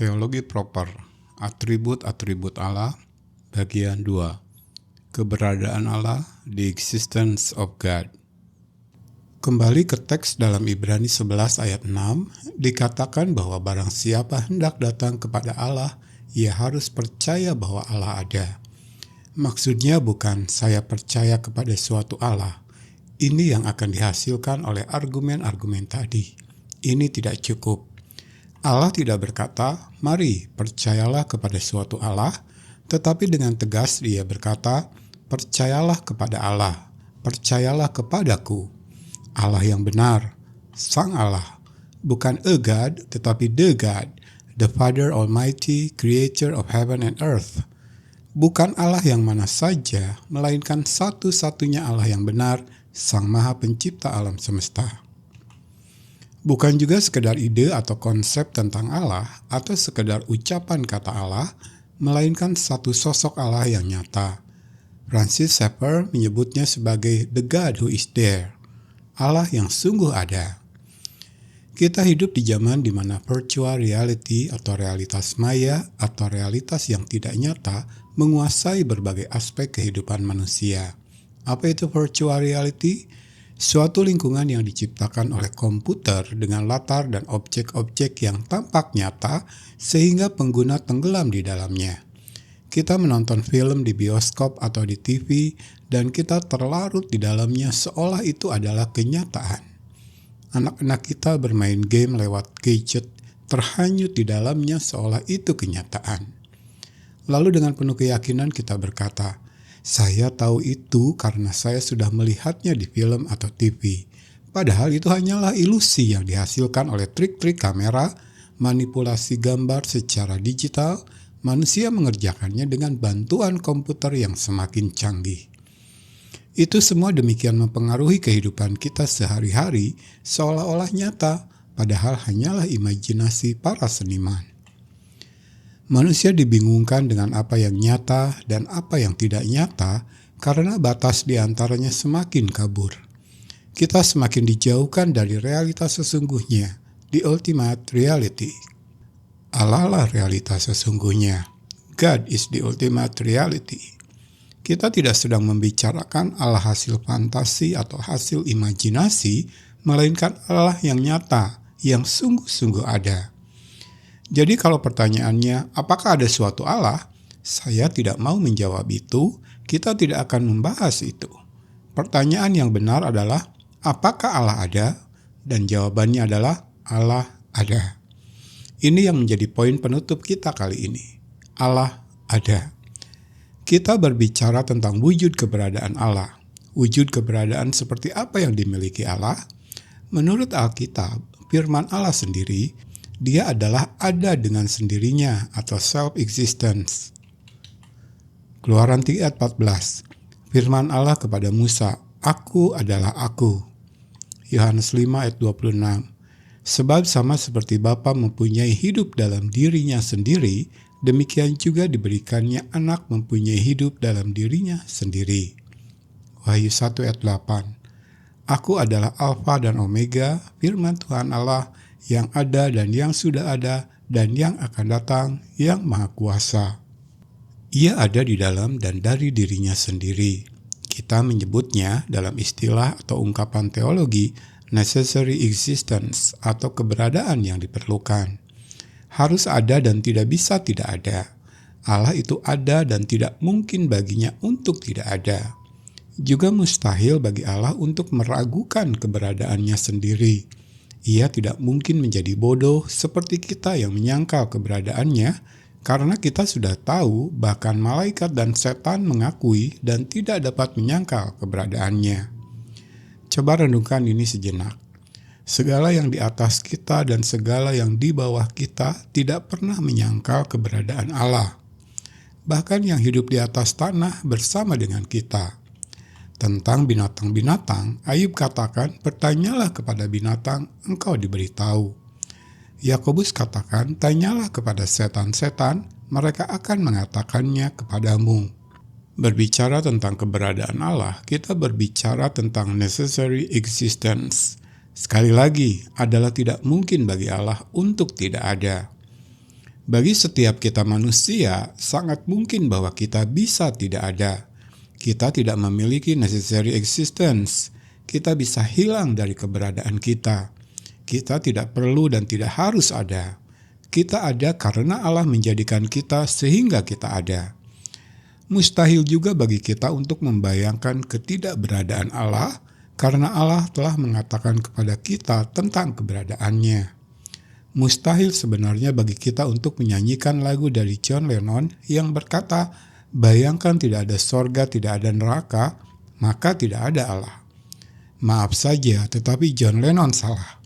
Teologi Proper, Atribut-atribut Allah, Bagian 2. Keberadaan Allah, The Existence of God. Kembali ke teks dalam Ibrani 11 ayat 6, dikatakan bahwa barang siapa hendak datang kepada Allah, ia harus percaya bahwa Allah ada. Maksudnya bukan saya percaya kepada suatu Allah. Ini yang akan dihasilkan oleh argumen-argumen tadi. Ini tidak cukup. Allah tidak berkata, mari percayalah kepada suatu Allah, tetapi dengan tegas dia berkata, percayalah kepada Allah, percayalah kepadaku. Allah yang benar, Sang Allah, bukan a God, tetapi the God, the Father Almighty, Creator of heaven and earth. Bukan Allah yang mana saja, melainkan satu-satunya Allah yang benar, Sang Maha Pencipta alam semesta. Bukan juga sekedar ide atau konsep tentang Allah atau sekedar ucapan kata Allah, melainkan satu sosok Allah yang nyata. Francis Schaeffer menyebutnya sebagai the God who is there, Allah yang sungguh ada. Kita hidup di zaman di mana virtual reality atau realitas maya atau realitas yang tidak nyata menguasai berbagai aspek kehidupan manusia. Apa itu virtual reality? Suatu lingkungan yang diciptakan oleh komputer dengan latar dan objek-objek yang tampak nyata sehingga pengguna tenggelam di dalamnya. Kita menonton film di bioskop atau di TV dan kita terlarut di dalamnya seolah itu adalah kenyataan. Anak-anak kita bermain game lewat gadget terhanyut di dalamnya seolah itu kenyataan. Lalu dengan penuh keyakinan kita berkata, saya tahu itu karena saya sudah melihatnya di film atau TV. Padahal itu hanyalah ilusi yang dihasilkan oleh trik-trik kamera, manipulasi gambar secara digital, manusia mengerjakannya dengan bantuan komputer yang semakin canggih. Itu semua demikian mempengaruhi kehidupan kita sehari-hari seolah-olah nyata, padahal hanyalah imajinasi para seniman. Manusia dibingungkan dengan apa yang nyata dan apa yang tidak nyata karena batas di antaranya semakin kabur. Kita semakin dijauhkan dari realitas sesungguhnya, the ultimate reality. Allah lah realitas sesungguhnya. God is the ultimate reality. Kita tidak sedang membicarakan Allah hasil fantasi atau hasil imajinasi, melainkan Allah yang nyata, yang sungguh-sungguh ada. Jadi kalau pertanyaannya, apakah ada suatu Allah? Saya tidak mau menjawab itu, kita tidak akan membahas itu. Pertanyaan yang benar adalah, apakah Allah ada? Dan jawabannya adalah, Allah ada. Ini yang menjadi poin penutup kita kali ini. Allah ada. Kita berbicara tentang wujud keberadaan Allah. Wujud keberadaan seperti apa yang dimiliki Allah? Menurut Alkitab, firman Allah sendiri, Dia adalah ada dengan sendirinya atau self-existence. Keluaran 3 ayat 14. Firman Allah kepada Musa, Aku adalah aku. Yohanes 5 ayat 26. Sebab sama seperti Bapa mempunyai hidup dalam dirinya sendiri, demikian juga diberikannya anak mempunyai hidup dalam dirinya sendiri. Wahyu 1 ayat 8. Aku adalah Alfa dan Omega, firman Tuhan Allah, yang ada dan yang sudah ada dan yang akan datang, yang maha kuasa. Ia ada di dalam dan dari dirinya sendiri. Kita menyebutnya dalam istilah atau ungkapan teologi necessary existence atau keberadaan yang diperlukan. Harus ada dan tidak bisa tidak ada. Allah itu ada dan tidak mungkin baginya untuk tidak ada. Juga mustahil bagi Allah untuk meragukan keberadaannya sendiri. Ia tidak mungkin menjadi bodoh seperti kita yang menyangkal keberadaannya, karena kita sudah tahu bahkan malaikat dan setan mengakui dan tidak dapat menyangkal keberadaannya. Coba renungkan ini sejenak. Segala yang di atas kita dan segala yang di bawah kita tidak pernah menyangkal keberadaan Allah. Bahkan yang hidup di atas tanah bersama dengan kita. Tentang binatang-binatang, Ayub katakan, bertanyalah kepada binatang, engkau diberitahu. Yakobus katakan, tanyalah kepada setan-setan, mereka akan mengatakannya kepadamu. Berbicara tentang keberadaan Allah, kita berbicara tentang necessary existence. Sekali lagi, adalah tidak mungkin bagi Allah untuk tidak ada. Bagi setiap kita manusia, sangat mungkin bahwa kita bisa tidak ada. Kita tidak memiliki necessary existence. Kita bisa hilang dari keberadaan kita. Kita tidak perlu dan tidak harus ada. Kita ada karena Allah menjadikan kita sehingga kita ada. Mustahil juga bagi kita untuk membayangkan ketidakberadaan Allah karena Allah telah mengatakan kepada kita tentang keberadaannya. Mustahil sebenarnya bagi kita untuk menyanyikan lagu dari John Lennon yang berkata, bayangkan tidak ada sorga, tidak ada neraka, maka tidak ada Allah. Maaf saja, tetapi John Lennon salah.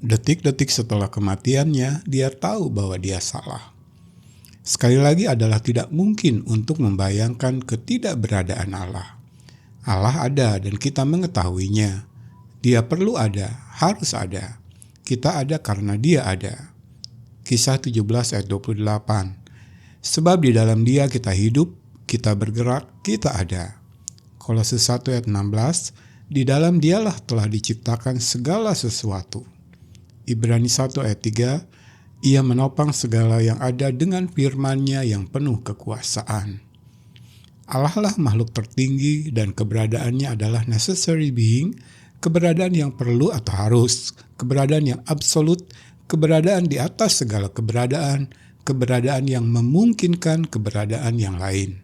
Detik-detik setelah kematiannya, dia tahu bahwa dia salah. Sekali lagi adalah tidak mungkin untuk membayangkan ketidakberadaan Allah. Allah ada dan kita mengetahuinya. Dia perlu ada, harus ada. Kita ada karena dia ada. Kisah 17 ayat 28. Sebab di dalam dia kita hidup, kita bergerak, kita ada. Kolose 1 ayat 16. Di dalam dialah telah diciptakan segala sesuatu. Ibrani 1 ayat 3. Ia menopang segala yang ada dengan firman-Nya yang penuh kekuasaan. Allah lah makhluk tertinggi dan keberadaannya adalah necessary being, keberadaan yang perlu atau harus, keberadaan yang absolut, keberadaan di atas segala keberadaan, keberadaan yang memungkinkan keberadaan yang lain.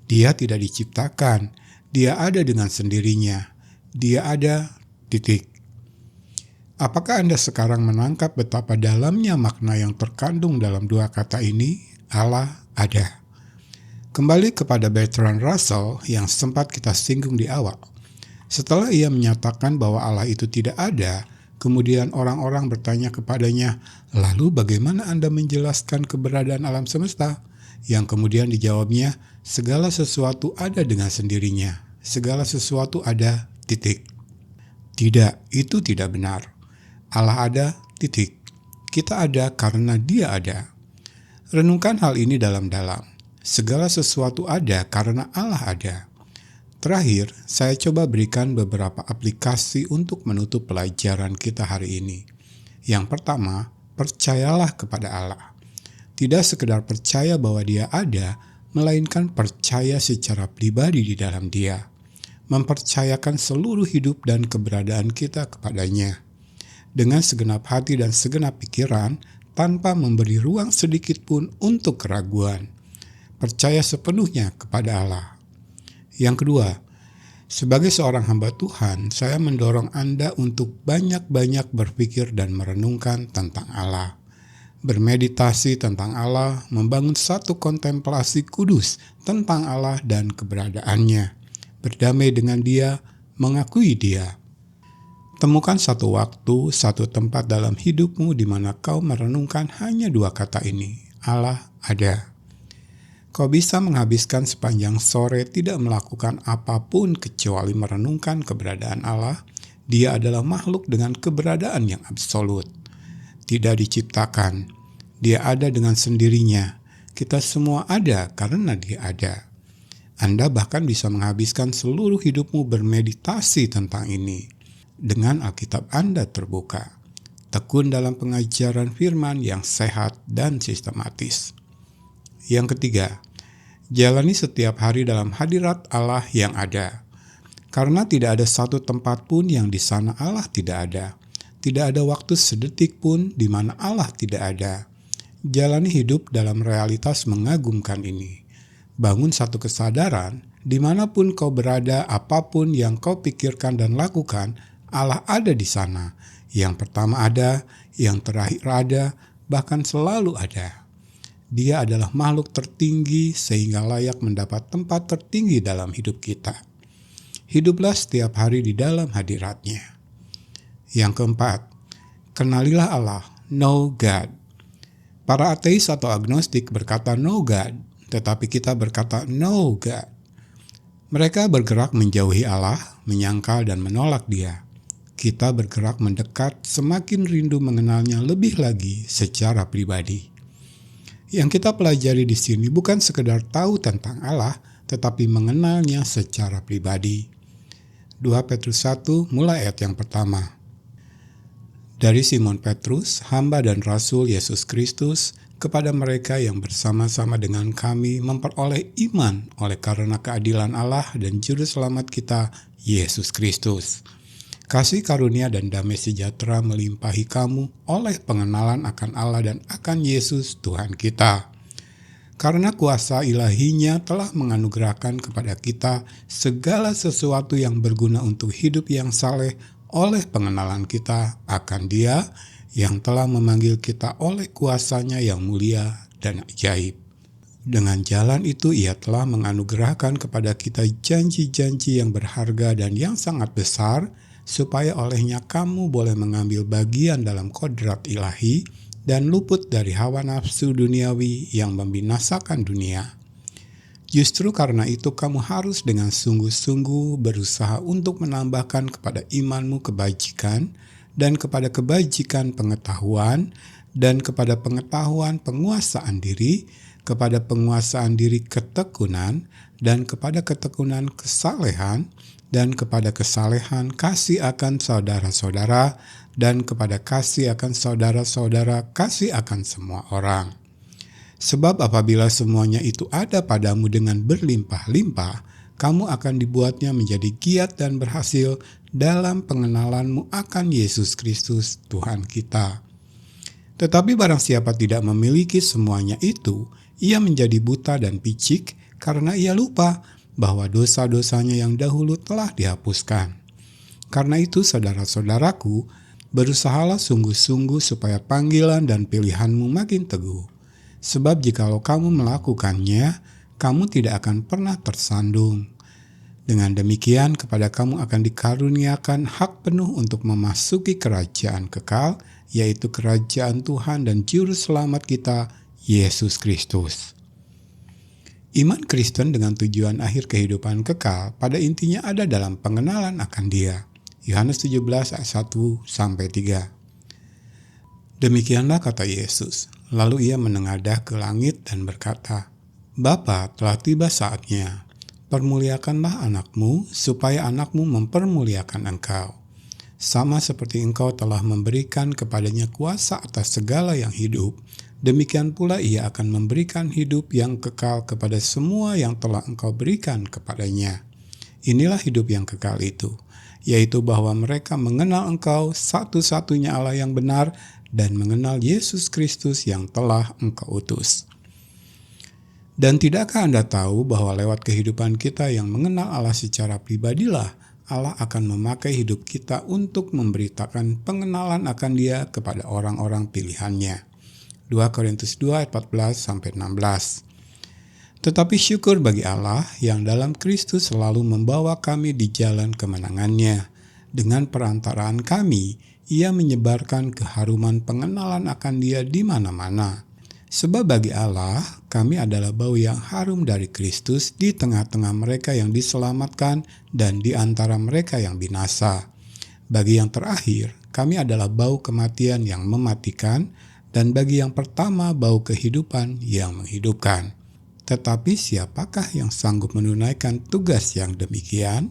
Dia tidak diciptakan, dia ada dengan sendirinya. Dia ada, titik. Apakah Anda sekarang menangkap betapa dalamnya makna yang terkandung dalam dua kata ini? Allah ada. Kembali kepada Bertrand Russell yang sempat kita singgung di awal. Setelah ia menyatakan bahwa Allah itu tidak ada, kemudian orang-orang bertanya kepadanya, lalu bagaimana Anda menjelaskan keberadaan alam semesta? Yang kemudian dijawabnya, segala sesuatu ada dengan sendirinya. Segala sesuatu ada, titik. Tidak, itu tidak benar. Allah ada, titik. Kita ada karena dia ada. Renungkan hal ini dalam-dalam. Segala sesuatu ada karena Allah ada. Terakhir, saya coba berikan beberapa aplikasi untuk menutup pelajaran kita hari ini. Yang pertama, percayalah kepada Allah. Tidak sekedar percaya bahwa dia ada, melainkan percaya secara pribadi di dalam dia. Mempercayakan seluruh hidup dan keberadaan kita kepadanya. Dengan segenap hati dan segenap pikiran, tanpa memberi ruang sedikit pun untuk keraguan. Percaya sepenuhnya kepada Allah. Yang kedua, sebagai seorang hamba Tuhan, saya mendorong Anda untuk banyak-banyak berpikir dan merenungkan tentang Allah. Bermeditasi tentang Allah, membangun satu kontemplasi kudus tentang Allah dan keberadaannya. Berdamai dengan Dia, mengakui Dia. Temukan satu waktu, satu tempat dalam hidupmu di mana kau merenungkan hanya dua kata ini, Allah ada. Kau bisa menghabiskan sepanjang sore tidak melakukan apapun kecuali merenungkan keberadaan Allah. Dia adalah makhluk dengan keberadaan yang absolut. Tidak diciptakan. Dia ada dengan sendirinya. Kita semua ada karena dia ada. Anda bahkan bisa menghabiskan seluruh hidupmu bermeditasi tentang ini. Dengan Alkitab Anda terbuka. Tekun dalam pengajaran firman yang sehat dan sistematis. Yang ketiga, jalani setiap hari dalam hadirat Allah yang ada. Karena tidak ada satu tempat pun yang di sana Allah tidak ada. Tidak ada waktu sedetik pun di mana Allah tidak ada. Jalani hidup dalam realitas mengagumkan ini. Bangun satu kesadaran, dimanapun kau berada, apapun yang kau pikirkan dan lakukan, Allah ada di sana. Yang pertama ada, yang terakhir ada, bahkan selalu ada. Dia adalah makhluk tertinggi sehingga layak mendapat tempat tertinggi dalam hidup kita. Hiduplah setiap hari di dalam hadirat-Nya. Yang keempat, kenalilah Allah, know God. Para ateis atau agnostik berkata no God, tetapi kita berkata know God. Mereka bergerak menjauhi Allah, menyangkal dan menolak Dia. Kita bergerak mendekat, semakin rindu mengenalnya lebih lagi secara pribadi. Yang kita pelajari di sini bukan sekedar tahu tentang Allah, tetapi mengenalnya secara pribadi. 2 Petrus 1 mulai ayat yang pertama. Dari Simon Petrus, hamba dan rasul Yesus Kristus, kepada mereka yang bersama-sama dengan kami memperoleh iman oleh karena keadilan Allah dan Juru Selamat kita, Yesus Kristus. Kasih karunia dan damai sejahtera melimpahi kamu oleh pengenalan akan Allah dan akan Yesus Tuhan kita. Karena kuasa ilahinya telah menganugerahkan kepada kita segala sesuatu yang berguna untuk hidup yang saleh oleh pengenalan kita akan Dia yang telah memanggil kita oleh kuasanya yang mulia dan ajaib. Dengan jalan itu Ia telah menganugerahkan kepada kita janji-janji yang berharga dan yang sangat besar, supaya olehnya kamu boleh mengambil bagian dalam kodrat ilahi dan luput dari hawa nafsu duniawi yang membinasakan dunia. Justru karena itu kamu harus dengan sungguh-sungguh berusaha untuk menambahkan kepada imanmu kebajikan, dan kepada kebajikan pengetahuan, dan kepada pengetahuan penguasaan diri, kepada penguasaan diri ketekunan, dan kepada ketekunan kesalehan, dan kepada kesalehan kasih akan saudara-saudara, dan kepada kasih akan saudara-saudara kasih akan semua orang. Sebab apabila semuanya itu ada padamu dengan berlimpah-limpah, kamu akan dibuatnya menjadi giat dan berhasil dalam pengenalanmu akan Yesus Kristus Tuhan kita. Tetapi barang siapa tidak memiliki semuanya itu, ia menjadi buta dan picik karena ia lupa bahwa dosa-dosanya yang dahulu telah dihapuskan. Karena itu saudara-saudaraku, berusahalah sungguh-sungguh supaya panggilan dan pilihanmu makin teguh. Sebab jikalau kamu melakukannya, kamu tidak akan pernah tersandung. Dengan demikian kepada kamu akan dikaruniakan hak penuh untuk memasuki kerajaan kekal, yaitu kerajaan Tuhan dan Juru Selamat kita, Yesus Kristus. Iman Kristen dengan tujuan akhir kehidupan kekal pada intinya ada dalam pengenalan akan Dia. Yohanes 17 ayat 1-3. Demikianlah kata Yesus. Lalu Ia menengadah ke langit dan berkata, Bapa, telah tiba saatnya. Permuliakanlah anakmu, supaya anakmu mempermuliakan engkau. Sama seperti engkau telah memberikan kepadanya kuasa atas segala yang hidup, demikian pula Ia akan memberikan hidup yang kekal kepada semua yang telah engkau berikan kepadanya. Inilah hidup yang kekal itu, yaitu bahwa mereka mengenal engkau satu-satunya Allah yang benar dan mengenal Yesus Kristus yang telah engkau utus. Dan tidakkah Anda tahu bahwa lewat kehidupan kita yang mengenal Allah secara pribadilah Allah akan memakai hidup kita untuk memberitakan pengenalan akan Dia kepada orang-orang pilihannya. 2 Korintus 2 ayat 14-16. Tetapi syukur bagi Allah yang dalam Kristus selalu membawa kami di jalan kemenangannya. Dengan perantaraan kami, Ia menyebarkan keharuman pengenalan akan Dia di mana-mana. Sebab bagi Allah, kami adalah bau yang harum dari Kristus di tengah-tengah mereka yang diselamatkan dan di antara mereka yang binasa. Bagi yang terakhir, kami adalah bau kematian yang mematikan, dan bagi yang pertama bau kehidupan yang menghidupkan. Tetapi siapakah yang sanggup menunaikan tugas yang demikian?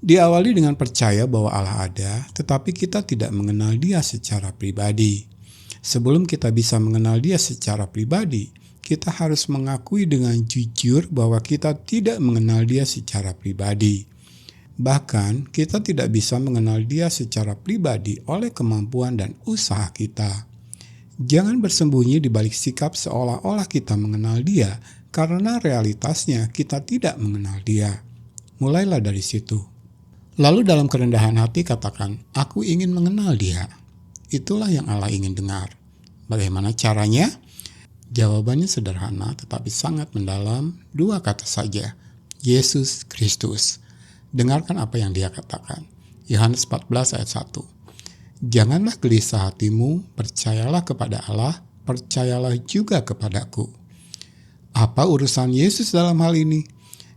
Diawali dengan percaya bahwa Allah ada, tetapi kita tidak mengenal Dia secara pribadi. Sebelum kita bisa mengenal Dia secara pribadi, kita harus mengakui dengan jujur bahwa kita tidak mengenal Dia secara pribadi. Bahkan, kita tidak bisa mengenal Dia secara pribadi oleh kemampuan dan usaha kita. Jangan bersembunyi di balik sikap seolah-olah kita mengenal Dia, karena realitasnya kita tidak mengenal Dia. Mulailah dari situ. Lalu dalam kerendahan hati katakan, aku ingin mengenal Dia. Itulah yang Allah ingin dengar. Bagaimana caranya? Jawabannya sederhana tetapi sangat mendalam, 2 kata saja, Yesus Kristus. Dengarkan apa yang Dia katakan. Yohanes 14 ayat 1. Janganlah gelisah hatimu, percayalah kepada Allah, percayalah juga kepadaku. Apa urusan Yesus dalam hal ini?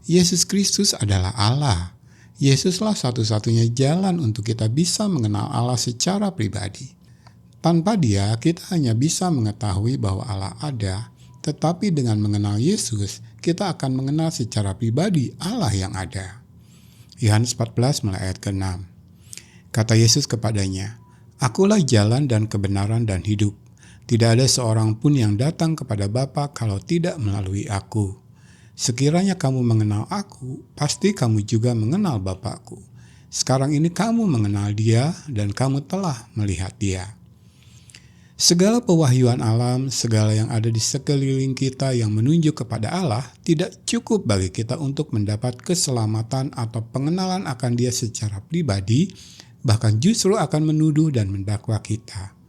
Yesus Kristus adalah Allah. Yesuslah satu-satunya jalan untuk kita bisa mengenal Allah secara pribadi. Tanpa Dia, kita hanya bisa mengetahui bahwa Allah ada, tetapi dengan mengenal Yesus, kita akan mengenal secara pribadi Allah yang ada. Yohanes 14 mulai ayat ke-6. Kata Yesus kepadanya, Akulah jalan dan kebenaran dan hidup. Tidak ada seorang pun yang datang kepada Bapa kalau tidak melalui aku. Sekiranya kamu mengenal aku, pasti kamu juga mengenal Bapakku. Sekarang ini kamu mengenal Dia dan kamu telah melihat Dia. Segala pewahyuan alam, segala yang ada di sekeliling kita yang menunjuk kepada Allah, tidak cukup bagi kita untuk mendapat keselamatan atau pengenalan akan Dia secara pribadi, bahkan justru akan menuduh dan mendakwa kita.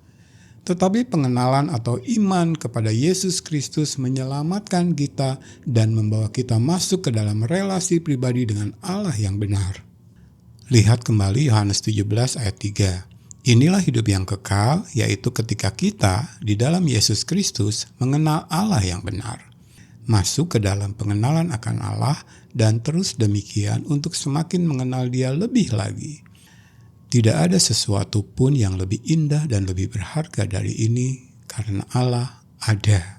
Tetapi pengenalan atau iman kepada Yesus Kristus menyelamatkan kita dan membawa kita masuk ke dalam relasi pribadi dengan Allah yang benar. Lihat kembali Yohanes 17 ayat 3. Inilah hidup yang kekal, yaitu ketika kita di dalam Yesus Kristus mengenal Allah yang benar. Masuk ke dalam pengenalan akan Allah dan terus demikian untuk semakin mengenal Dia lebih lagi. Tidak ada sesuatu pun yang lebih indah dan lebih berharga dari ini karena Allah ada.